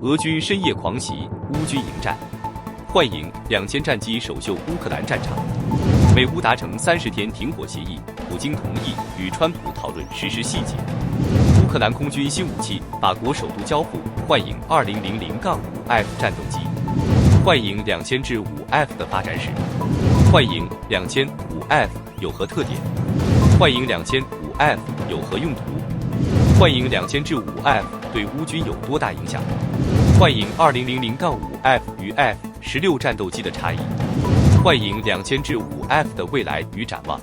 俄军深夜狂袭，乌军迎战，幻影2000战机首秀乌克兰战场。美乌达成30天停火协议，普京同意与川普讨论实施细节。乌克兰空军新武器，法国首都交付幻影2000-5F 战斗机。幻影2000至5F 的发展史。幻影2000 5F 有何特点？幻影2000 5F 有何用途？幻影2000至5F 对乌军有多大影响？幻影2000-5F 与 F-16战斗机的差异。幻影2000至5F 的未来与展望。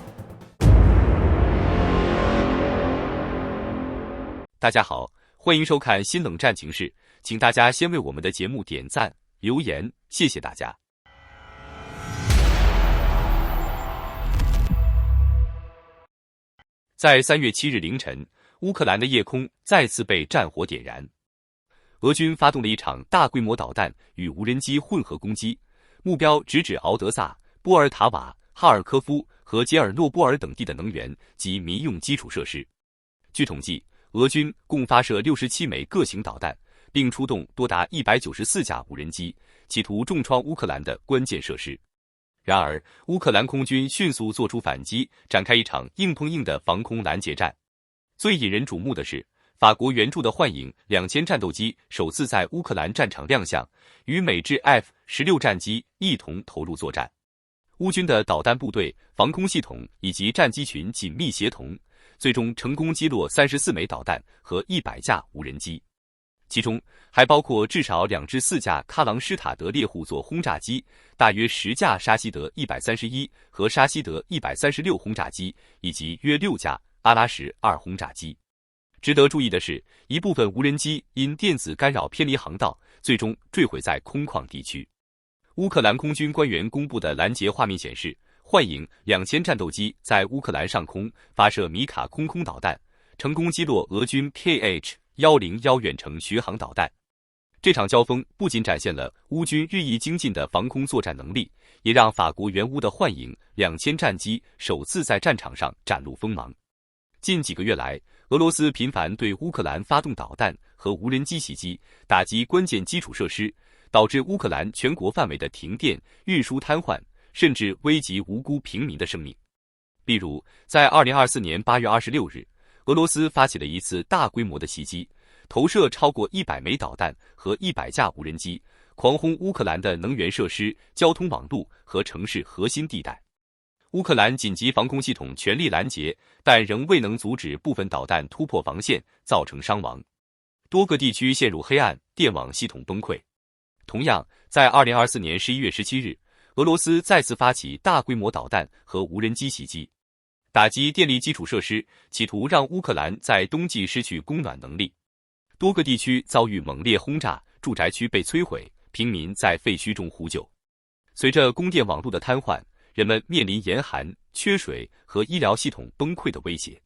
大家好，欢迎收看新冷战情事，请大家先为我们的节目点赞、留言，谢谢大家。在3月7日凌晨，乌克兰的夜空再次被战火点燃。俄军发动了一场大规模导弹与无人机混合攻击，目标直指敖德萨、波尔塔瓦、哈尔科夫和杰尔诺波尔等地的能源及民用基础设施。据统计，俄军共发射67枚各型导弹，并出动多达194架无人机，企图重创乌克兰的关键设施。然而，乌克兰空军迅速做出反击，展开一场硬碰硬的防空拦截战。最引人瞩目的是，法国援助的幻影2000战斗机首次在乌克兰战场亮相，与美制 F-16战机一同投入作战。乌军的导弹部队、防空系统以及战机群紧密协同，最终成功击落34枚导弹和100架无人机，其中还包括至少2至4架喀朗施塔德猎户座轰炸机，大约10架沙希德131和沙希德136轰炸机，以及约6架阿拉什2轰炸机。值得注意的是，一部分无人机因电子干扰偏离航道，最终坠毁在空旷地区。乌克兰空军官员公布的拦截画面显示，幻影2000战斗机在乌克兰上空发射米卡空空导弹，成功击落俄军 KH-101远程巡航导弹。这场交锋不仅展现了乌军日益精进的防空作战能力，也让法国援乌的幻影2000战机首次在战场上展露锋芒。近几个月来，俄罗斯频繁对乌克兰发动导弹和无人机袭击，打击关键基础设施，导致乌克兰全国范围的停电、运输瘫痪，甚至危及无辜平民的生命。例如，在2024年8月26日，俄罗斯发起了一次大规模的袭击，投射超过100枚导弹和100架无人机，狂轰乌克兰的能源设施、交通网络和城市核心地带。乌克兰紧急防空系统全力拦截，但仍未能阻止部分导弹突破防线，造成伤亡。多个地区陷入黑暗，电网系统崩溃。同样，在2024年11月17日，俄罗斯再次发起大规模导弹和无人机袭击，打击电力基础设施，企图让乌克兰在冬季失去供暖能力。多个地区遭遇猛烈轰炸，住宅区被摧毁，平民在废墟中呼救。随着供电网络的瘫痪，人们面临严寒、缺水和医疗系统崩溃的威胁。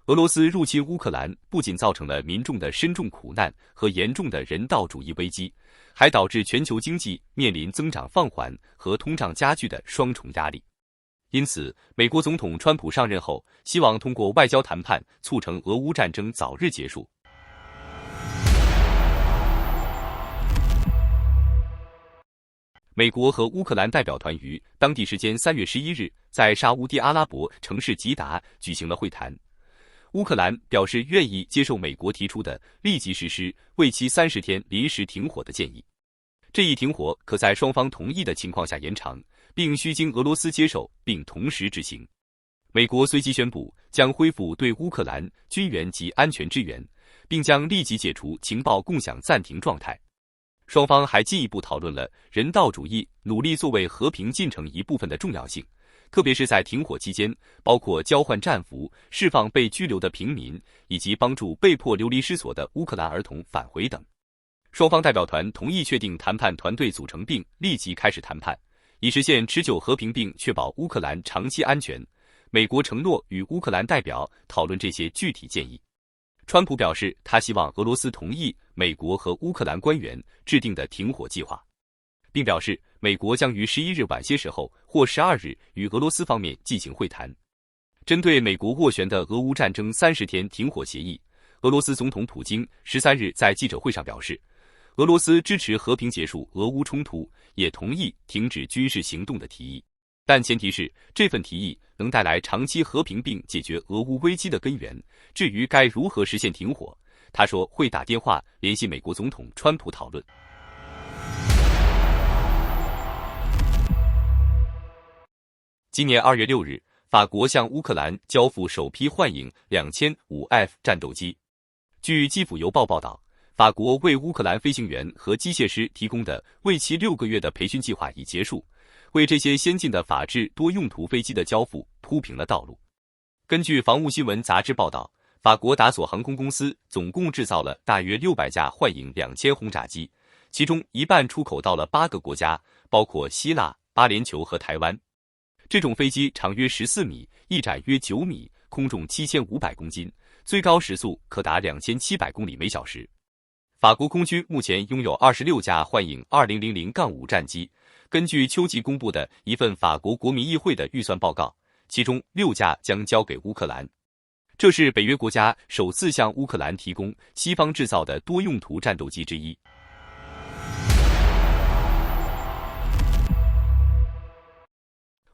俄罗斯入侵乌克兰不仅造成了民众的深重苦难和严重的人道主义危机，还导致全球经济面临增长放缓和通胀加剧的双重压力。因此，美国总统川普上任后，希望通过外交谈判促成俄乌战争早日结束。美国和乌克兰代表团于当地时间3月11日在沙乌地阿拉伯城市吉达举行了会谈。乌克兰表示愿意接受美国提出的立即实施为期30天临时停火的建议。这一停火可在双方同意的情况下延长，并需经俄罗斯接受并同时执行。美国随即宣布将恢复对乌克兰军援及安全支援，并将立即解除情报共享暂停状态。双方还进一步讨论了人道主义努力作为和平进程一部分的重要性，特别是在停火期间，包括交换战俘、释放被拘留的平民，以及帮助被迫流离失所的乌克兰儿童返回等。双方代表团同意确定谈判团队组成并立即开始谈判，以实现持久和平并确保乌克兰长期安全。美国承诺与乌克兰代表讨论这些具体建议。川普表示，他希望俄罗斯同意美国和乌克兰官员制定的停火计划，并表示美国将于11日晚些时候或12日与俄罗斯方面进行会谈。针对美国斡旋的俄乌战争30天停火协议，俄罗斯总统普京13日在记者会上表示，俄罗斯支持和平结束俄乌冲突，也同意停止军事行动的提议，但前提是这份提议能带来长期和平并解决俄乌危机的根源。至于该如何实现停火，他说会打电话联系美国总统川普讨论。今年2月6日，法国向乌克兰交付首批幻影 2005F 战斗机。据基辅邮报报道，法国为乌克兰飞行员和机械师提供的为期6个月的培训计划已结束，为这些先进的法制多用途飞机的交付铺平了道路。根据防务新闻杂志报道，法国达索航空公司总共制造了大约600架幻影2000轰炸机，其中一半出口到了8个国家，包括希腊、巴联酋和台湾。这种飞机长约14米，翼展约9米，空重7500公斤，最高时速可达2700公里每小时。法国空军目前拥有26架幻影 2000-5 战机，根据秋季公布的一份法国国民议会的预算报告，其中6架将交给乌克兰。这是北约国家首次向乌克兰提供西方制造的多用途战斗机之一。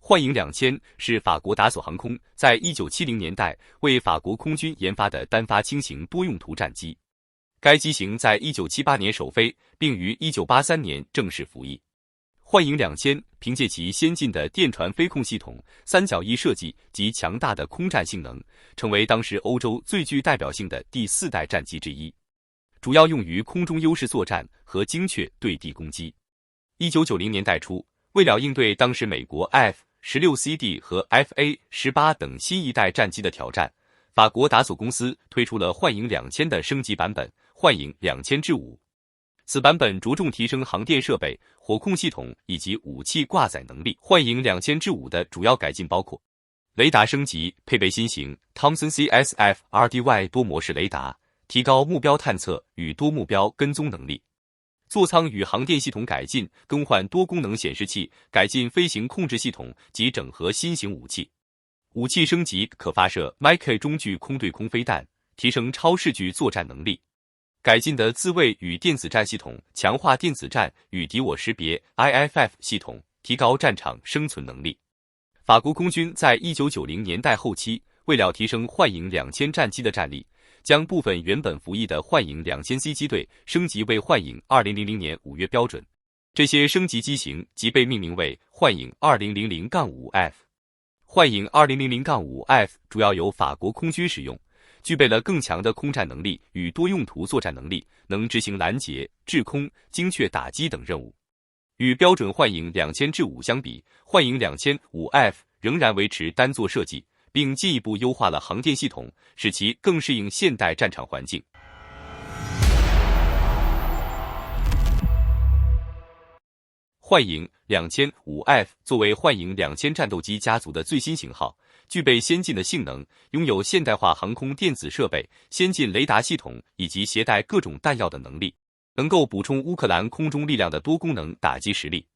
幻影2000是法国达索航空在1970年代为法国空军研发的单发轻型多用途战机。该机型在1978年首飞，并于1983年正式服役。幻影2000凭借其先进的电传飞控系统、三角翼设计及强大的空战性能，成为当时欧洲最具代表性的第4代战机之一，主要用于空中优势作战和精确对地攻击。1990年代初，为了应对当时美国 F-16CD 和 FA-18 等新一代战机的挑战，法国达索公司推出了幻影2000的升级版本幻影2000-5。此版本着重提升航电设备、火控系统以及武器挂载能力。幻影2000-5的主要改进包括雷达升级，配备新型 Thomson CSF-RDY 多模式雷达，提高目标探测与多目标跟踪能力；座舱与航电系统改进，更换多功能显示器，改进飞行控制系统及整合新型武器。武器升级，可发射 Mk 中距空对空飞弹，提升超视距作战能力。改进的自卫与电子战系统，强化电子战与敌我识别 IFF 系统，提高战场生存能力。法国空军在1990年代后期，为了提升幻影2000战机的战力，将部分原本服役的幻影2000C 机队升级为幻影2000年5月标准。这些升级机型即被命名为幻影 2000-5F。幻影 2000-5F 主要由法国空军使用，具备了更强的空战能力与多用途作战能力，能执行拦截、制空、精确打击等任务。与标准幻影2000-5相比，幻影2000-5F 仍然维持单座设计，并进一步优化了航电系统，使其更适应现代战场环境。幻影2000-5F 作为幻影2000战斗机家族的最新型号，具备先进的性能，拥有现代化航空电子设备、先进雷达系统以及携带各种弹药的能力，能够补充乌克兰空中力量的多功能打击实力。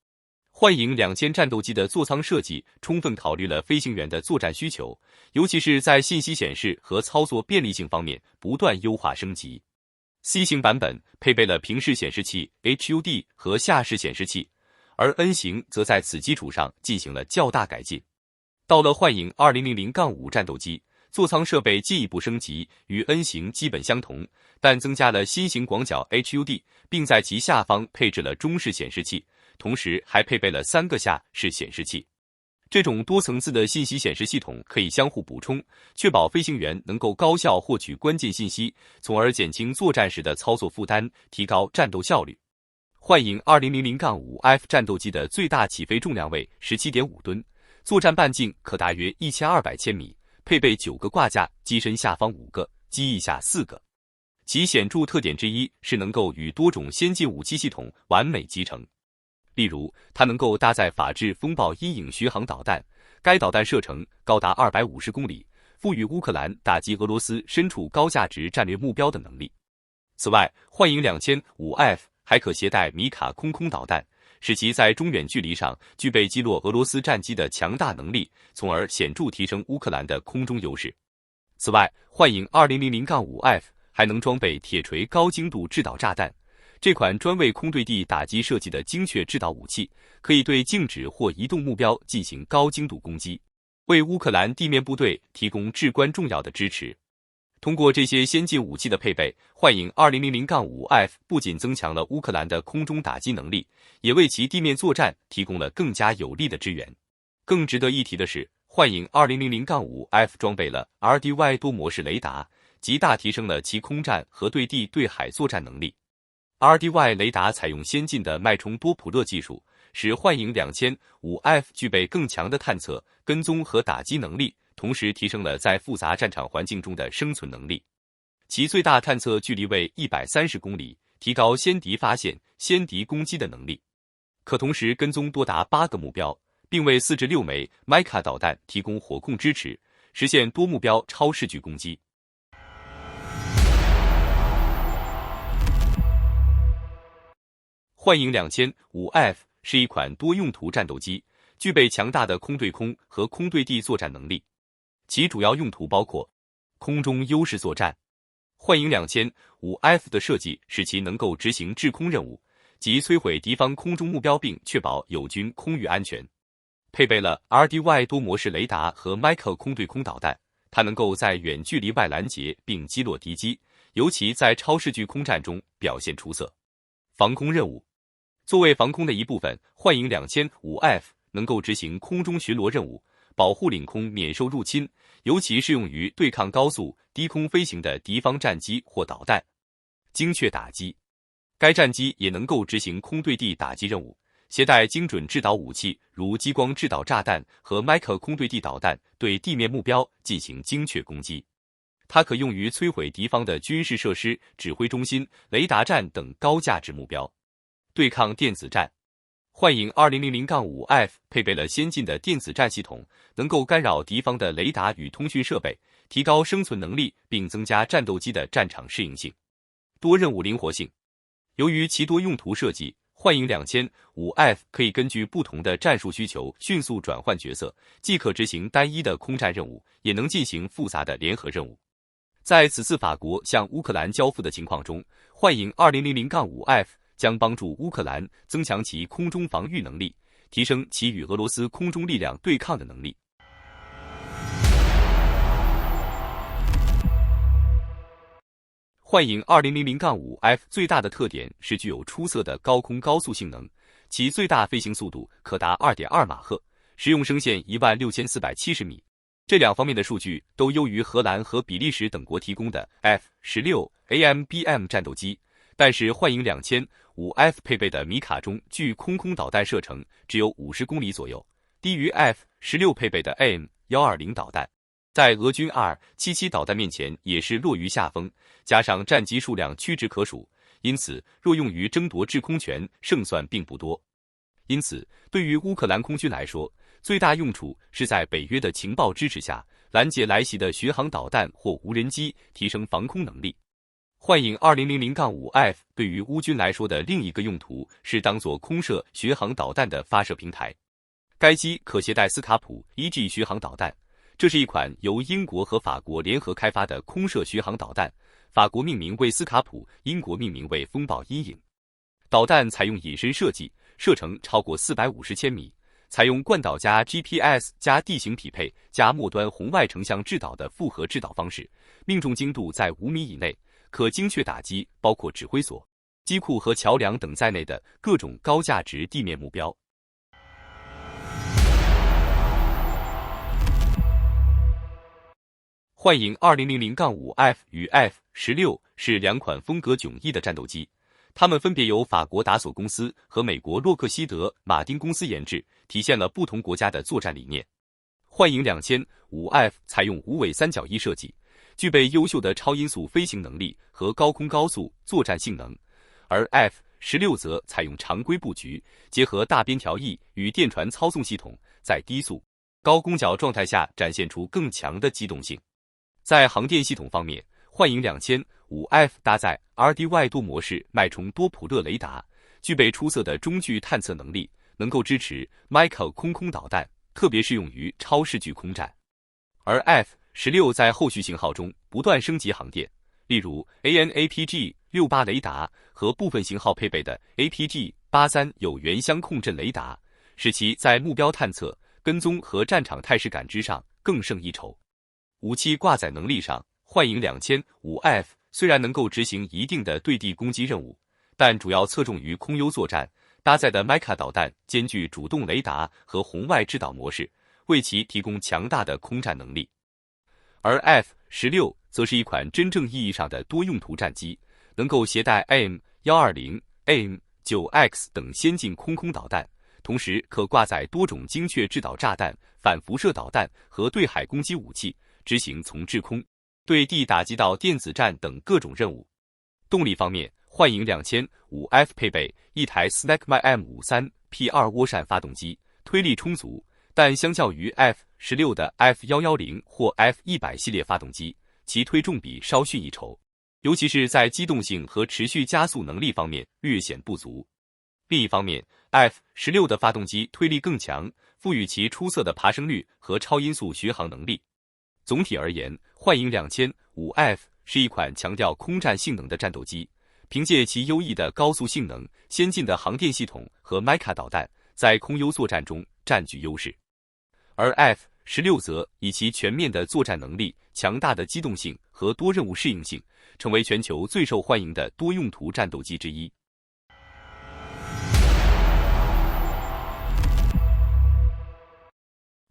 幻影2000战斗机的座舱设计充分考虑了飞行员的作战需求，尤其是在信息显示和操作便利性方面不断优化升级。C 型版本配备了平视显示器 HUD 和下视显示器，而 N 型则在此基础上进行了较大改进。到了幻影2000-5战斗机，座舱设备进一步升级，与 N 型基本相同，但增加了新型广角 HUD， 并在其下方配置了中视显示器，同时还配备了3个下视显示器。这种多层次的信息显示系统可以相互补充，确保飞行员能够高效获取关键信息，从而减轻作战时的操作负担，提高战斗效率。幻影2000-5F 战斗机的最大起飞重量为 17.5 吨，作战半径可大约1200千米，配备9个挂架，机身下方5个，机翼下4个。其显著特点之一是能够与多种先进武器系统完美集成。例如，它能够搭载法制风暴阴影巡航导弹，该导弹射程高达250公里，赋予乌克兰打击俄罗斯身处高价值战略目标的能力。此外，幻影2000-5F还可携带米卡空导弹，使其在中远距离上具备击落俄罗斯战机的强大能力，从而显著提升乌克兰的空中优势。此外，幻影2000-5F还能装备铁锤高精度制导炸弹，这款专为空对地打击设计的精确制导武器，可以对静止或移动目标进行高精度攻击，为乌克兰地面部队提供至关重要的支持。通过这些先进武器的配备，幻影 2000-5F 不仅增强了乌克兰的空中打击能力，也为其地面作战提供了更加有力的支援。更值得一提的是，幻影 2000-5F 装备了 RDY 多模式雷达，极大提升了其空战和对地对海作战能力。RDY 雷达采用先进的脉冲多普勒技术，使幻影 2000-5F 具备更强的探测、跟踪和打击能力，同时提升了在复杂战场环境中的生存能力。其最大探测距离为130公里，提高先敌发现、先敌攻击的能力，可同时跟踪多达8个目标，并为4至6枚 Mica 导弹提供火控支持，实现多目标超视距攻击。幻影 2000-5F 是一款多用途战斗机，具备强大的空对空和空对地作战能力。其主要用途包括空中优势作战。幻影 2000-5F 的设计使其能够执行制空任务，即摧毁敌方空中目标并确保友军空域安全。配备了 RDY 多模式雷达和 Mica 空对空导弹，它能够在远距离外拦截并击落敌机，尤其在超视距空战中表现出色。防空任务。作为防空的一部分，幻影 2000-5F 能够执行空中巡逻任务，保护领空免受入侵，尤其适用于对抗高速、低空飞行的敌方战机或导弹。精确打击。该战机也能够执行空对地打击任务，携带精准制导武器，如激光制导炸弹和 Mica 空对地导弹，对地面目标进行精确攻击。它可用于摧毁敌方的军事设施、指挥中心、雷达站等高价值目标。对抗电子战。幻影 2000-5F 配备了先进的电子战系统，能够干扰敌方的雷达与通讯设备，提高生存能力并增加战斗机的战场适应性。多任务灵活性。由于其多用途设计，幻影 2000-5F 可以根据不同的战术需求迅速转换角色，既可执行单一的空战任务，也能进行复杂的联合任务。在此次法国向乌克兰交付的情况中，幻影 2000-5F 将帮助乌克兰增强其空中防御能力，提升其与俄罗斯空中力量对抗的能力。幻影 2000-5F 最大的特点是具有出色的高空高速性能，其最大飞行速度可达 2.2 马赫，实用升限16470米。这两方面的数据都优于荷兰和比利时等国提供的 F-16 AMBM 战斗机，但是幻影 2000-5F 配备的米卡中距空导弹射程只有50公里左右，低于 F-16 配备的 AIM-120 导弹，在俄军 R-77 导弹面前也是落于下风，加上战机数量屈指可数，因此若用于争夺制空权，胜算并不多。因此，对于乌克兰空军来说，最大用处是在北约的情报支持下，拦截来袭的巡航导弹或无人机，提升防空能力。幻影 2000-5F 对于乌军来说的另一个用途是当作空射巡航导弹的发射平台。该机可携带斯卡普 1G 巡航导弹，这是一款由英国和法国联合开发的空射巡航导弹，法国命名为斯卡普，英国命名为风暴阴影。导弹采用隐身设计，射程超过450千米，采用惯导加 GPS 加地形匹配加末端红外成像制导的复合制导方式，命中精度在5米以内，可精确打击包括指挥所、机库和桥梁等在内的各种高价值地面目标。幻影 2000-5F 与 F-16 是两款风格迥异的战斗机，它们分别由法国达索公司和美国洛克希德马丁公司研制，体现了不同国家的作战理念。幻影 2000-5F 采用无尾三角翼设计，具备优秀的超音速飞行能力和高空高速作战性能，而 F-16 则采用常规布局，结合大边条翼与电传操纵系统，在低速、高攻角状态下展现出更强的机动性。在航电系统方面，幻影 2000-5F 搭载 RDY 多模式脉冲多普勒雷达，具备出色的中距探测能力，能够支持 Mica 空导弹，特别适用于超视距空战。而 F-16 在后续型号中不断升级航电，例如 AN/APG 68雷达和部分型号配备的 APG-83有源相控阵雷达，使其在目标探测、跟踪和战场态势感知上更胜一筹。武器挂载能力上，幻影 2000-5F 虽然能够执行一定的对地攻击任务，但主要侧重于空优作战，搭载的 Mica 导弹兼具主动雷达和红外制导模式，为其提供强大的空战能力。而 F-16 则是一款真正意义上的多用途战机，能够携带 AIM-120、AIM-9X 等先进空导弹，同时可挂载多种精确制导炸弹、反辐射导弹和对海攻击武器，执行从制空、对地打击到电子战等各种任务。动力方面，幻影 2000-5F 配备一台 Snecma M53P2 涡扇发动机，推力充足，但相较于 F-16 的 F-110或 F-100 系列发动机，其推重比稍逊一筹，尤其是在机动性和持续加速能力方面略显不足。另一方面 ，F-16 的发动机推力更强，赋予其出色的爬升率和超音速巡航能力。总体而言，幻影 2000-5F 是一款强调空战性能的战斗机，凭借其优异的高速性能、先进的航电系统和 Mica 导弹，在空优作战中占据优势。而 F-16 则以其全面的作战能力、强大的机动性和多任务适应性，成为全球最受欢迎的多用途战斗机之一。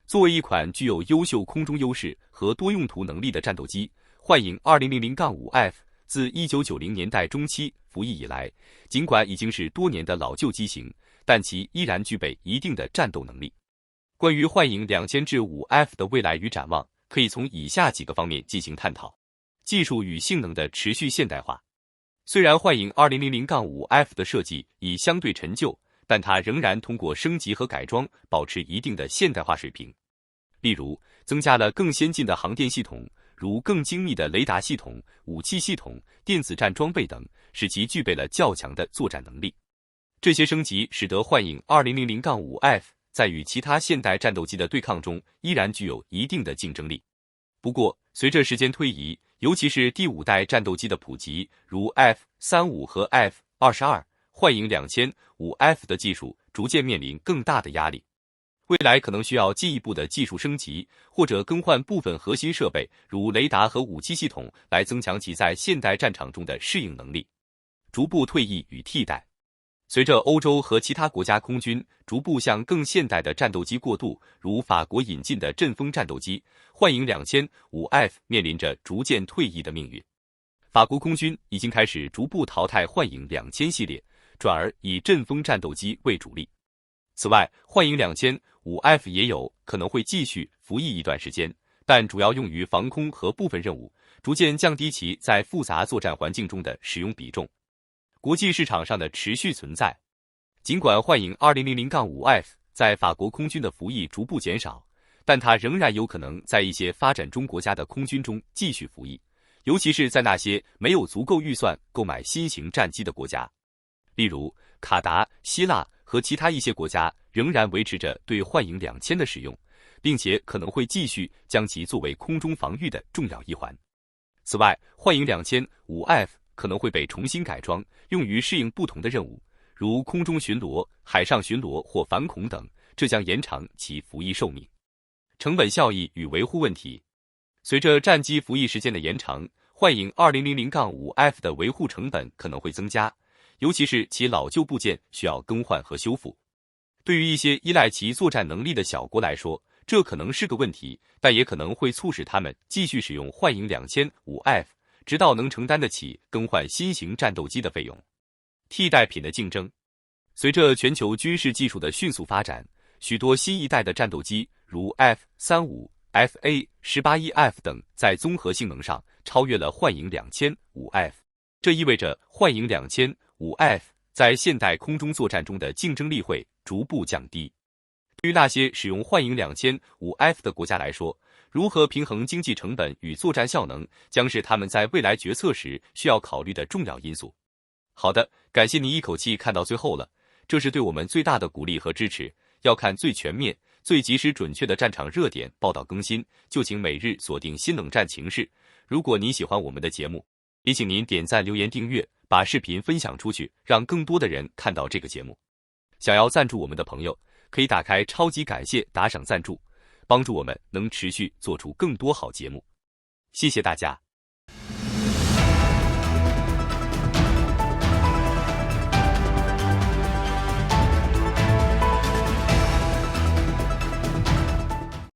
作为一款具有优秀空中优势和多用途能力的战斗机，幻影 2000-5F 自1990年代中期服役以来，尽管已经是多年的老旧机型，但其依然具备一定的战斗能力。关于幻影 2000-5F 的未来与展望，可以从以下几个方面进行探讨：技术与性能的持续现代化。虽然幻影 2000-5F 的设计已相对陈旧，但它仍然通过升级和改装保持一定的现代化水平。例如，增加了更先进的航电系统，如更精密的雷达系统、武器系统、电子战装备等，使其具备了较强的作战能力。这些升级使得幻影 2000-5F 在与其他现代战斗机的对抗中依然具有一定的竞争力。不过，随着时间推移，尤其是第5代战斗机的普及，如 F-35 和 F-22，幻影 2000-5F 的技术逐渐面临更大的压力。未来可能需要进一步的技术升级，或者更换部分核心设备，如雷达和武器系统，来增强其在现代战场中的适应能力。逐步退役与替代。随着欧洲和其他国家空军逐步向更现代的战斗机过渡，如法国引进的阵风战斗机，幻影 2000-5F 面临着逐渐退役的命运。法国空军已经开始逐步淘汰幻影2000系列，转而以阵风战斗机为主力。此外，幻影 2000-5F 也有可能会继续服役一段时间，但主要用于防空和部分任务，逐渐降低其在复杂作战环境中的使用比重。国际市场上的持续存在。尽管幻影 2000-5F 在法国空军的服役逐步减少，但它仍然有可能在一些发展中国家的空军中继续服役，尤其是在那些没有足够预算购买新型战机的国家。例如，卡达、希腊和其他一些国家仍然维持着对幻影2000的使用，并且可能会继续将其作为空中防御的重要一环。此外，幻影 2000-5F 可能会被重新改装，用于适应不同的任务，如空中巡逻、海上巡逻或反恐等，这将延长其服役寿命。成本效益与维护问题。随着战机服役时间的延长，幻影 2000-5F 的维护成本可能会增加，尤其是其老旧部件需要更换和修复。对于一些依赖其作战能力的小国来说，这可能是个问题，但也可能会促使他们继续使用幻影 2000-5F， 直到能承担得起更换新型战斗机的费用。替代品的竞争。随着全球军事技术的迅速发展，许多新一代的战斗机，如 F-35、FA-18E/F 等，在综合性能上超越了幻影 2000-5F。这意味着幻影 2000-5F 在现代空中作战中的竞争力会逐步降低。对于那些使用幻影 2000-5F 的国家来说，如何平衡经济成本与作战效能，将是他们在未来决策时需要考虑的重要因素。好的，感谢您一口气看到最后了，这是对我们最大的鼓励和支持。要看最全面、最及时准确的战场热点报道更新，就请每日锁定新冷战情势。如果您喜欢我们的节目，也请您点赞、留言、订阅，把视频分享出去，让更多的人看到这个节目。想要赞助我们的朋友，可以打开超级感谢打赏赞助，帮助我们能持续做出更多好节目。谢谢大家。